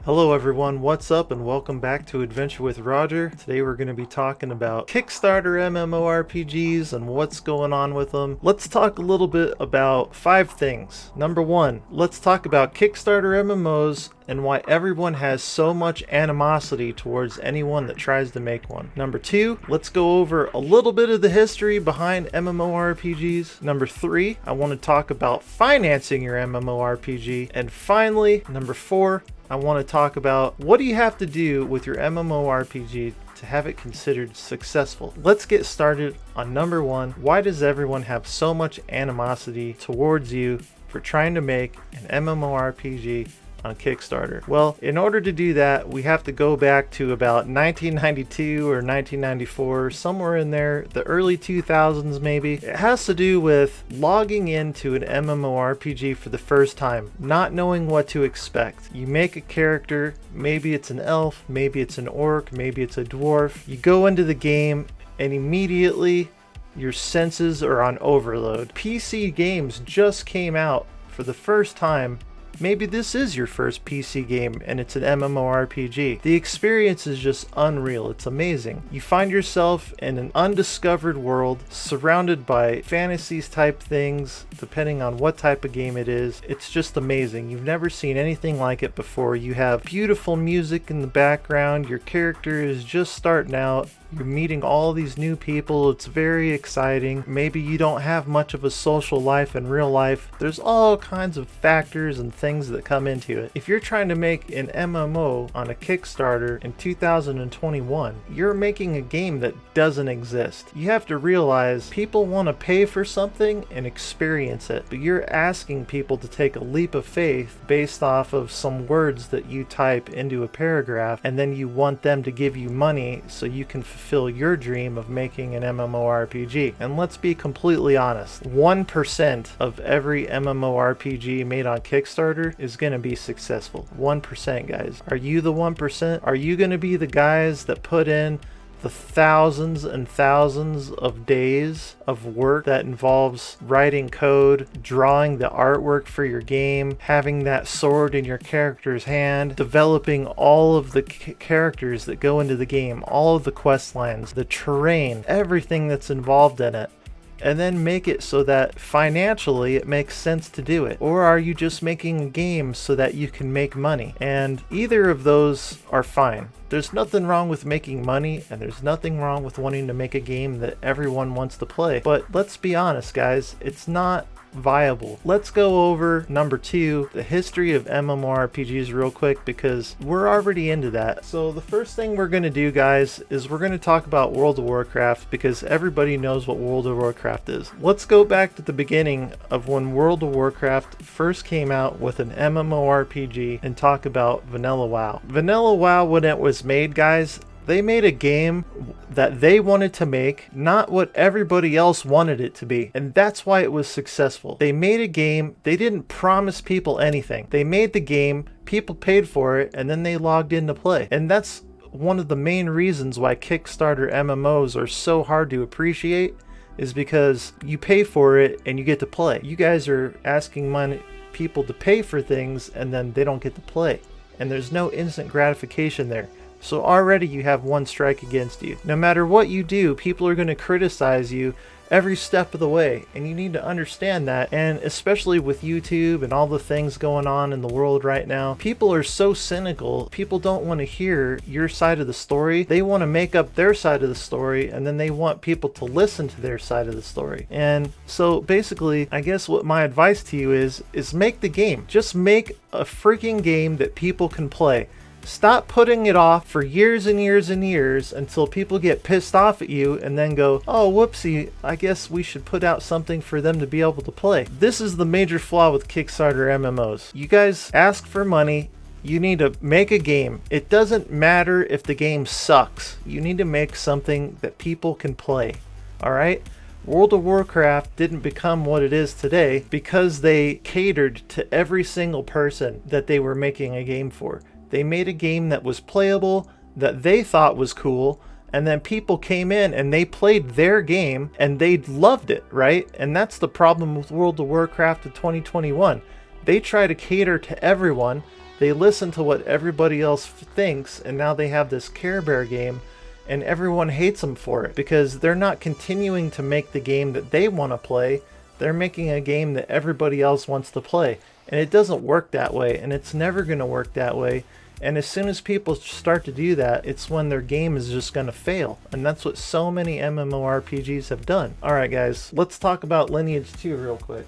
Hello everyone, what's up and welcome back to Adventure with Roger. Today we're going to be talking about Kickstarter MMORPGs and what's going on with them. Let's talk a little bit about 5 things. Number 1, let's talk about Kickstarter MMOs and why everyone has so much animosity towards anyone that tries to make one. Number 2, let's go over a little bit of the history behind MMORPGs. Number 3, I want to talk about financing your MMORPG. And finally, number 4, I want to talk about what do you have to do with your MMORPG to have it considered successful. Let's get started on number 1. Why does everyone have so much animosity towards you for trying to make an MMORPG on Kickstarter? Well, in order to do that, we have to go back to about 1992 or 1994, somewhere in there, the early 2000s maybe. It has to do with logging into an MMORPG for the first time, not knowing what to expect. You make a character, maybe it's an elf, maybe it's an orc, maybe it's a dwarf. You go into the game and immediately your senses are on overload. PC games just came out for the first time. Maybe this is your first PC game and it's an MMORPG. The experience is just unreal. It's amazing. You find yourself in an undiscovered world surrounded by fantasies type things, depending on what type of game it is. It's just amazing. You've never seen anything like it before. You have beautiful music in the background. Your character is just starting out. You're meeting all these new people. It's very exciting. Maybe you don't have much of a social life in real life. There's all kinds of factors and things that come into it. If you're trying to make an MMO on a Kickstarter in 2021, you're making a game that doesn't exist. You have to realize people want to pay for something and experience it, but you're asking people to take a leap of faith based off of some words that you type into a paragraph, and then you want them to give you money so you can fulfill your dream of making an MMORPG. And let's be completely honest, 1% of every MMORPG made on Kickstarter is going to be successful. 1%, guys. Are you the 1%? Are you going to be the guys that put in the thousands and thousands of days of work that involves writing code, drawing the artwork for your game, having that sword in your character's hand, developing all of the characters that go into the game, all of the quest lines, the terrain, everything that's involved in it, and then make it so that financially it makes sense to do it? Or are you just making a game so that you can make money? And either of those are fine. There's nothing wrong with making money, and there's nothing wrong with wanting to make a game that everyone wants to play. But let's be honest, guys, it's not viable. Let's go over number 2, the history of MMORPGs real quick, because we're already into that. So the first thing we're going to do, guys, is we're going to talk about World of Warcraft, because everybody knows what World of Warcraft is. Let's go back to the beginning of when World of Warcraft first came out with an MMORPG and talk about Vanilla WoW. Vanilla WoW, when it was made, guys, they made a game that they wanted to make, not what everybody else wanted it to be. And that's why it was successful. They made a game, they didn't promise people anything. They made the game, people paid for it, and then they logged in to play. And that's one of the main reasons why Kickstarter MMOs are so hard to appreciate, is because you pay for it and you get to play. You guys are asking people to pay for things and then they don't get to play. And there's no instant gratification there. So already you have one strike against you. No matter what you do, people are going to criticize you every step of the way, and you need to understand that. And especially with YouTube and all the things going on in the world right now, people are so cynical. People don't want to hear your side of the story. They want to make up their side of the story, and then they want people to listen to their side of the story. And so basically, I guess what my advice to you is make the game. Just make a freaking game that people can play. Stop putting it off for years and years and years until people get pissed off at you and then go, oh, whoopsie, I guess we should put out something for them to be able to play. This is the major flaw with Kickstarter MMOs. You guys ask for money. You need to make a game. It doesn't matter if the game sucks. You need to make something that people can play. All right? World of Warcraft didn't become what it is today because they catered to every single person that they were making a game for. They made a game that was playable, that they thought was cool, and then people came in and they played their game and they loved it, right? And that's the problem with World of Warcraft of 2021. They try to cater to everyone, They listen to what everybody else thinks, and now they have this Care Bear game, and everyone hates them for it because they're not continuing to make the game that they want to play. They're making a game that everybody else wants to play. And it doesn't work that way, and it's never going to work that way. And as soon as people start to do that, it's when their game is just going to fail. And that's what so many MMORPGs have done. Alright guys, let's talk about Lineage II real quick.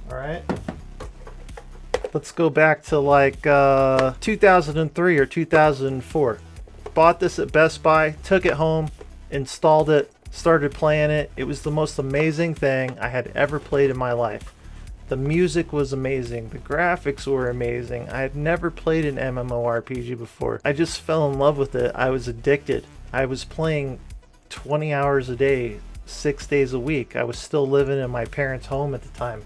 Alright? Let's go back to like 2003 or 2004. Bought this at Best Buy, took it home, installed it, started playing it. It was the most amazing thing I had ever played in my life. The music was amazing. The graphics were amazing. I had never played an MMORPG before. I just fell in love with it. I was addicted. I was playing 20 hours a day, 6 days a week. I was still living in my parents' home at the time.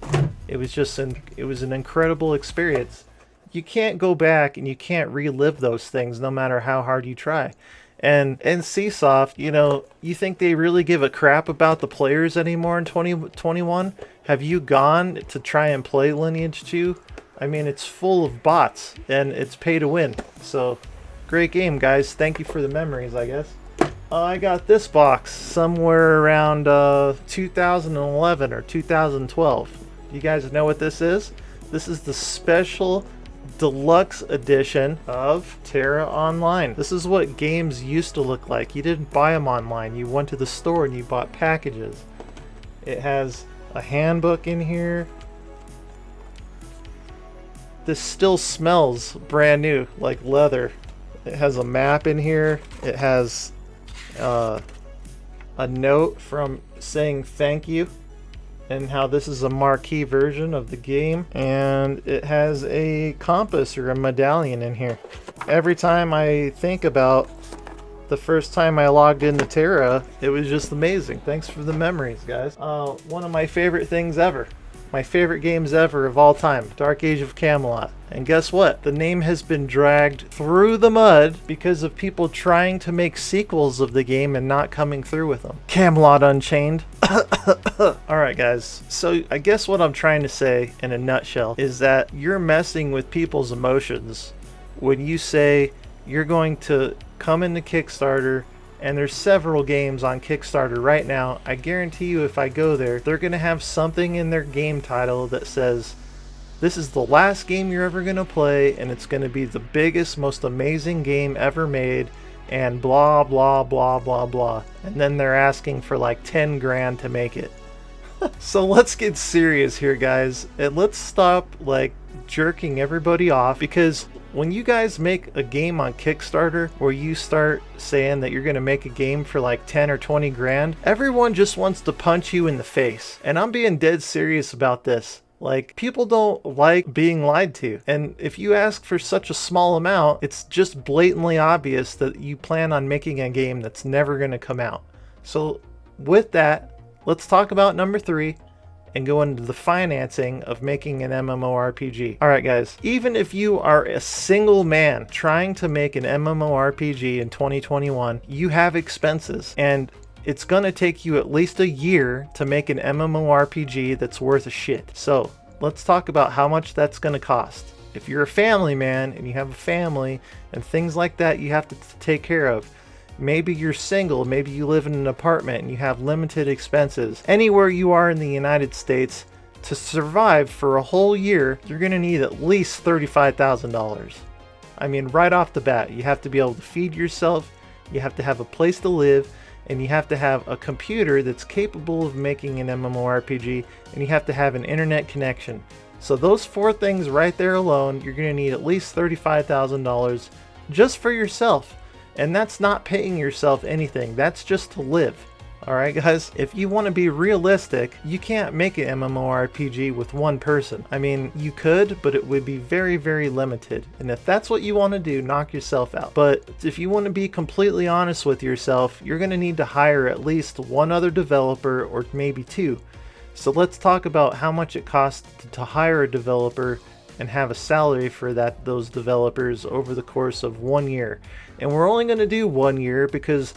It was just it was an incredible experience. You can't go back and you can't relive those things no matter how hard you try. And Csoft, you know, you think they really give a crap about the players anymore in 2021? Have you gone to try and play Lineage 2? I mean, it's full of bots and it's pay to win. So, great game, guys. Thank you for the memories, I guess. I got this box somewhere around 2011 or 2012. You guys know what this is? This is the special deluxe edition of Terra Online. This is what games used to look like. You didn't buy them online. You went to the store and you bought packages. It has a handbook in here. This still smells brand new, like leather. It has a map in here. It has a note from saying thank you and how this is a marquee version of the game, and it has a compass or a medallion in here. Every time I think about the first time I logged into Terra, it was just amazing. Thanks for the memories, guys. One of my favorite things ever. My favorite games ever of all time, Dark Age of Camelot. And guess what? The name has been dragged through the mud because of people trying to make sequels of the game and not coming through with them. Camelot Unchained. Alright guys, so I guess what I'm trying to say in a nutshell is that you're messing with people's emotions when you say you're going to come into Kickstarter, and there's several games on Kickstarter right now. I guarantee you if I go there, they're going to have something in their game title that says, this is the last game you're ever going to play, and it's going to be the biggest, most amazing game ever made, and blah, blah, blah, blah, blah. And then they're asking for like 10 grand to make it. So let's get serious here, guys, and let's stop like jerking everybody off, because when you guys make a game on Kickstarter where you start saying that you're going to make a game for like 10 or 20 grand, everyone just wants to punch you in the face. And I'm being dead serious about this. Like, people don't like being lied to. And if you ask for such a small amount, it's just blatantly obvious that you plan on making a game that's never going to come out. So with that, let's talk about number 3 and go into the financing of making an MMORPG. Alright guys, even if you are a single man trying to make an MMORPG in 2021, you have expenses, and it's gonna take you at least a year to make an MMORPG that's worth a shit. So let's talk about how much that's gonna cost. If you're a family man and you have a family and things like that you have to take care of, maybe you're single, maybe you live in an apartment and you have limited expenses. Anywhere you are in the United States, to survive for a whole year, you're going to need at least $35,000. I mean, right off the bat, you have to be able to feed yourself, you have to have a place to live, and you have to have a computer that's capable of making an MMORPG, and you have to have an internet connection. So those 4 things right there alone, you're going to need at least $35,000 just for yourself. And that's not paying yourself anything, that's just to live. Alright guys, if you want to be realistic, you can't make an MMORPG with one person. I mean, you could, but it would be very, very limited. And if that's what you want to do, knock yourself out. But if you want to be completely honest with yourself, you're going to need to hire at least one other developer, or maybe 2. So let's talk about how much it costs to hire a developer and have a salary for those developers over the course of 1 year. And we're only going to do 1 year because,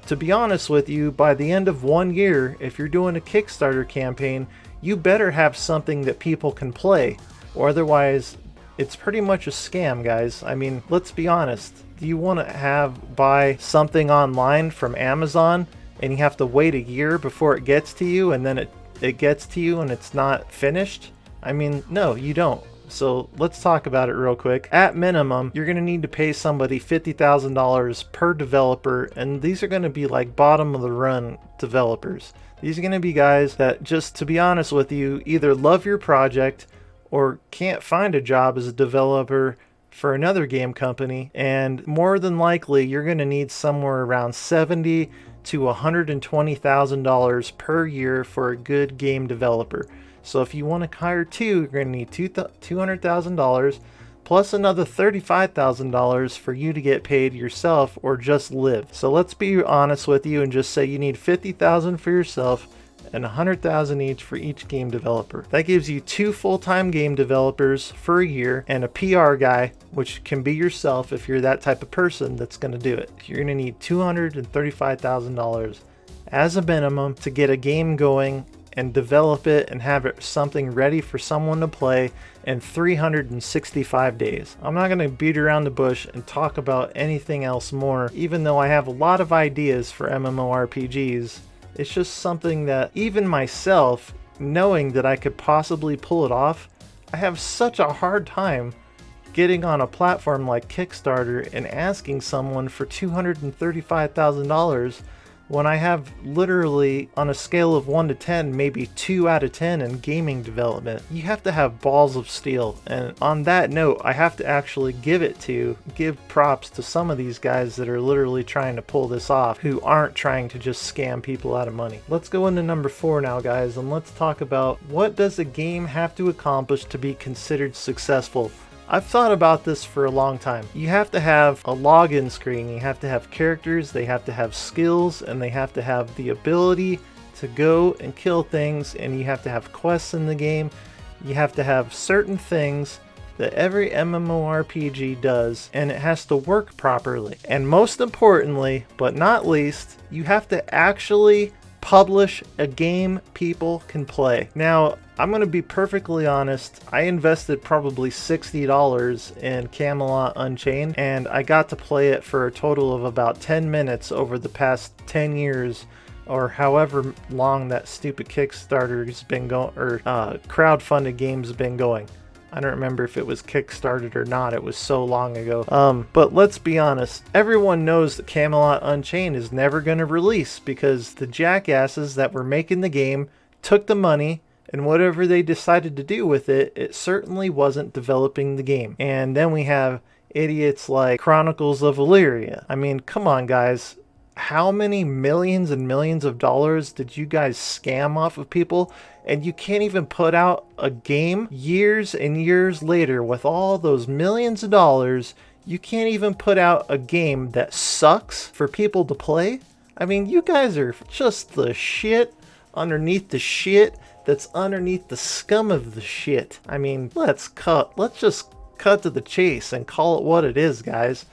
to be honest with you, by the end of 1 year, if you're doing a Kickstarter campaign, you better have something that people can play, or otherwise it's pretty much a scam, guys. I mean, let's be honest. Do you want to buy something online from Amazon and you have to wait a year before it gets to you, and then it gets to you and it's not finished? I mean, no, you don't. So let's talk about it real quick. At minimum, you're going to need to pay somebody $50,000 per developer, and these are going to be like bottom of the run developers. These are going to be guys that, just to be honest with you, either love your project or can't find a job as a developer for another game company, and more than likely you're going to need somewhere around $70,000 to $120,000 per year for a good game developer. So if you want to hire two, you're going to need $200,000 plus another $35,000 for you to get paid yourself or just live. So let's be honest with you and just say you need $50,000 for yourself and $100,000 each for each game developer. That gives you 2 full-time game developers for a year and a PR guy, which can be yourself if you're that type of person that's going to do it. You're going to need $235,000 as a minimum to get a game going and develop it and have it something ready for someone to play in 365 days. I'm not going to beat around the bush and talk about anything else more, even though I have a lot of ideas for MMORPGs. It's just something that even myself, knowing that I could possibly pull it off, I have such a hard time getting on a platform like Kickstarter and asking someone for $235,000 when I have literally, on a scale of 1 to 10, maybe 2 out of 10 in gaming development. You have to have balls of steel. And on that note, I have to actually give props to some of these guys that are literally trying to pull this off, who aren't trying to just scam people out of money. Let's go into number 4 now, guys, and let's talk about what does a game have to accomplish to be considered successful. I've thought about this for a long time. You have to have a login screen, you have to have characters, they have to have skills, and they have to have the ability to go and kill things, and you have to have quests in the game. You have to have certain things that every MMORPG does, and it has to work properly. And most importantly, but not least, you have to actually publish a game people can play. Now, I'm going to be perfectly honest, I invested probably $60 in Camelot Unchained, and I got to play it for a total of about 10 minutes over the past 10 years, or however long that stupid Kickstarter has been going, or crowdfunded games have been going. I don't remember if it was Kickstarted or not, it was so long ago. But let's be honest, everyone knows that Camelot Unchained is never going to release because the jackasses that were making the game took the money, and whatever they decided to do with it, it certainly wasn't developing the game. And then we have idiots like Chronicles of Illyria. I mean, come on, guys. How many millions and millions of dollars did you guys scam off of people? And you can't even put out a game years and years later with all those millions of dollars. You can't even put out a game that sucks for people to play? I mean, you guys are just the shit underneath the shit that's underneath the scum of the shit. I mean, let's just cut to the chase and call it what it is, guys.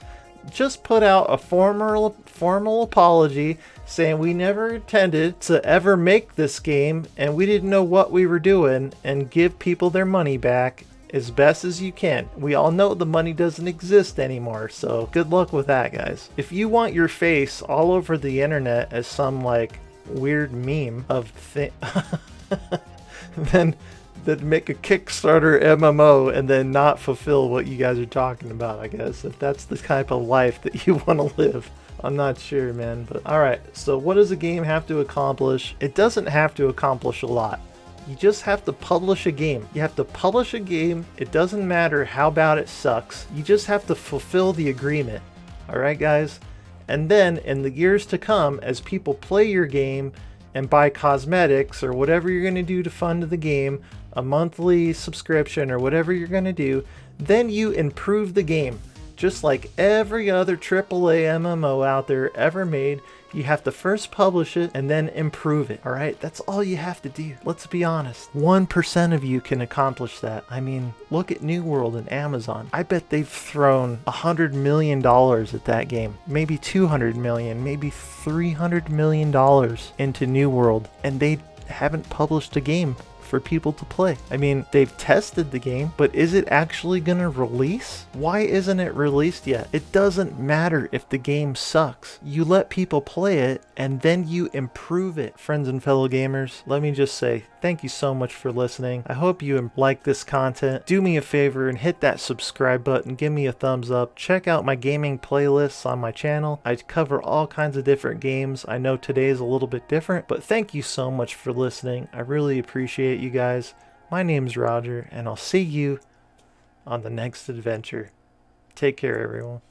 Just put out a formal apology saying we never intended to ever make this game and we didn't know what we were doing, and give people their money back as best as you can. We all know the money doesn't exist anymore, so good luck with that, guys. If you want your face all over the internet as some like weird meme of then make a Kickstarter MMO and then not fulfill what you guys are talking about, I guess, if that's the type of life that you want to live. I'm not sure, man, but alright. So what does a game have to accomplish? It doesn't have to accomplish a lot. You just have to publish a game. You have to publish a game. It doesn't matter how bad it sucks. You just have to fulfill the agreement. Alright, guys? And then in the years to come, as people play your game and buy cosmetics or whatever you're going to do to fund the game, a monthly subscription or whatever you're going to do, then you improve the game. Just like every other AAA MMO out there ever made, you have to first publish it and then improve it. Alright, that's all you have to do. Let's be honest. 1% of you can accomplish that. I mean, look at New World and Amazon. I bet they've thrown $100 million at that game. Maybe $200 million, maybe $300 million into New World, and they haven't published a game for people to play. I mean, they've tested the game, but is it actually gonna release? Why isn't it released yet? It doesn't matter if the game sucks. You let people play it and then you improve it. Friends and fellow gamers, let me just say thank you so much for listening. I hope you like this content. Do me a favor and hit that subscribe button. Give me a thumbs up. Check out my gaming playlists on my channel. I cover all kinds of different games. I know today's a little bit different, but thank you so much for listening. I really appreciate you guys. My name's Roger, and I'll see you on the next adventure. Take care, everyone.